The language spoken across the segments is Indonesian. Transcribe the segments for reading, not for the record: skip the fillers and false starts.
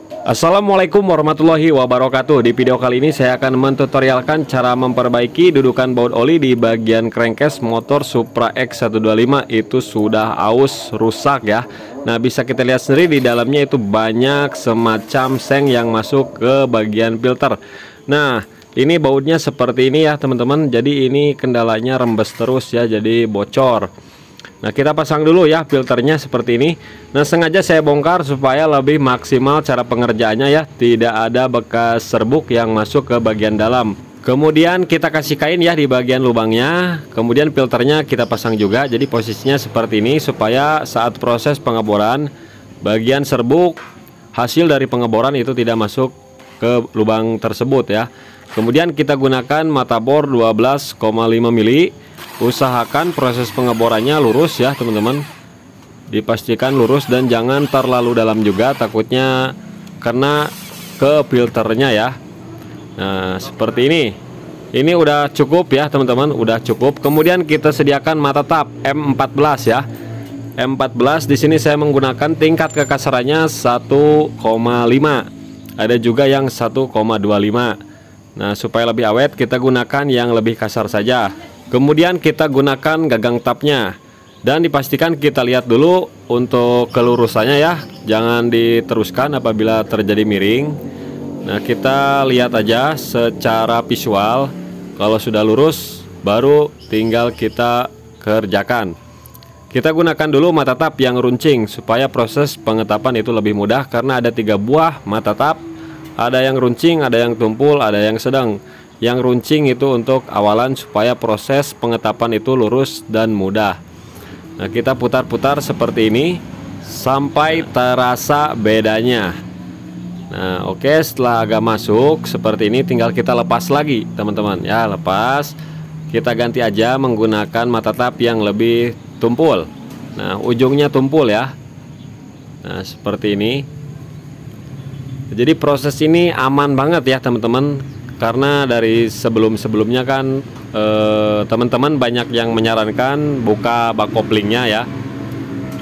Assalamualaikum warahmatullahi wabarakatuh. Di video kali ini saya akan mentutorialkan cara memperbaiki dudukan baut oli di bagian crankcase motor Supra X125. Itu sudah aus, rusak ya. Nah, bisa kita lihat sendiri di dalamnya itu banyak semacam seng yang masuk ke bagian filter. Nah, ini bautnya seperti ini ya teman-teman. Jadi ini kendalanya rembes terus ya, jadi bocor. Nah, kita pasang dulu ya filternya seperti ini. Nah, sengaja saya bongkar supaya lebih maksimal cara pengerjaannya ya. Tidak ada bekas serbuk yang masuk ke bagian dalam. Kemudian kita kasih kain ya di bagian lubangnya. Kemudian filternya kita pasang juga. Jadi posisinya seperti ini supaya saat proses pengeboran bagian serbuk hasil dari pengeboran itu tidak masuk ke lubang tersebut ya. Kemudian kita gunakan mata bor 12,5 mili. Usahakan proses pengeborannya lurus ya teman-teman. Dipastikan lurus dan jangan terlalu dalam juga, takutnya kena ke filternya ya. Nah, seperti ini. Ini udah cukup ya teman-teman, udah cukup. Kemudian kita sediakan mata tap M14 ya. M14 di sini saya menggunakan tingkat kekasarannya 1,5. Ada juga yang 1,25. Nah, supaya lebih awet kita gunakan yang lebih kasar saja. Kemudian kita gunakan gagang tapnya. Dan dipastikan kita lihat dulu untuk kelurusannya ya. Jangan diteruskan apabila terjadi miring. Nah, kita lihat aja secara visual. Kalau sudah lurus baru tinggal kita kerjakan. Kita gunakan dulu mata tap yang runcing supaya proses pengetapan itu lebih mudah. Karena ada 3 buah mata tap. Ada yang runcing, ada yang tumpul, ada yang sedang. Yang runcing itu untuk awalan supaya proses pengetapan itu lurus dan mudah. Nah, kita putar-putar seperti ini sampai terasa bedanya. Nah, oke, setelah agak masuk seperti ini tinggal kita lepas lagi teman-teman ya. Lepas, kita ganti aja menggunakan mata tap yang lebih tumpul. Nah, ujungnya tumpul ya. Nah, seperti ini. Jadi proses ini aman banget ya teman-teman. Karena dari sebelum-sebelumnya kan teman-teman banyak yang menyarankan buka bak koplingnya ya.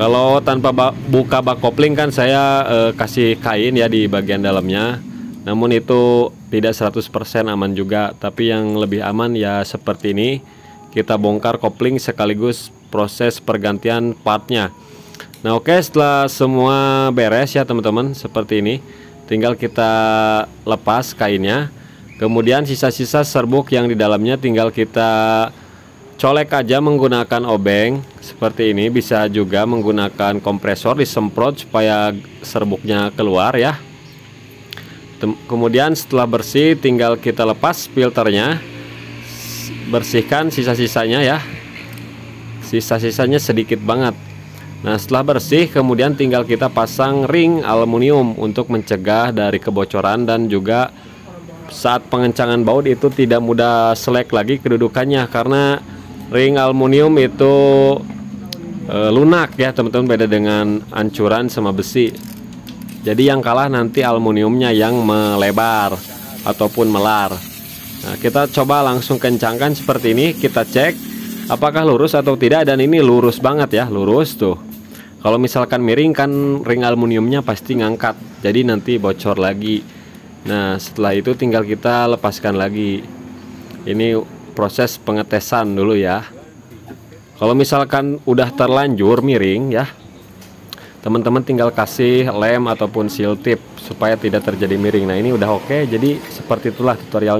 Kalau tanpa buka bak kopling kan saya kasih kain ya di bagian dalamnya. Namun itu tidak 100% aman juga. Tapi yang lebih aman ya seperti ini. Kita bongkar kopling sekaligus proses pergantian partnya. Nah, oke, setelah semua beres ya teman-teman seperti ini. Tinggal kita lepas kainnya. Kemudian sisa-sisa serbuk yang di dalamnya tinggal kita colek aja menggunakan obeng seperti ini. Bisa juga menggunakan kompresor disemprot supaya serbuknya keluar ya. Kemudian setelah bersih tinggal kita lepas filternya. Bersihkan sisa-sisanya ya. Sisa-sisanya sedikit banget. Nah, setelah bersih kemudian tinggal kita pasang ring aluminium untuk mencegah dari kebocoran dan juga saat pengencangan baut itu tidak mudah selek lagi kedudukannya karena ring aluminium itu lunak ya teman-teman, beda dengan ancuran sama besi. Jadi yang kalah nanti aluminiumnya yang melebar ataupun melar. Nah, kita coba langsung kencangkan seperti ini, kita cek apakah lurus atau tidak, dan ini lurus banget ya, lurus tuh. Kalau misalkan miring kan ring aluminiumnya pasti ngangkat, jadi nanti bocor lagi. Nah, setelah itu tinggal kita lepaskan lagi. Ini proses pengetesan dulu ya. Kalau misalkan udah terlanjur miring ya, teman-teman tinggal kasih lem ataupun seal tip supaya tidak terjadi miring. Nah, ini udah oke. Jadi seperti itulah tutorial.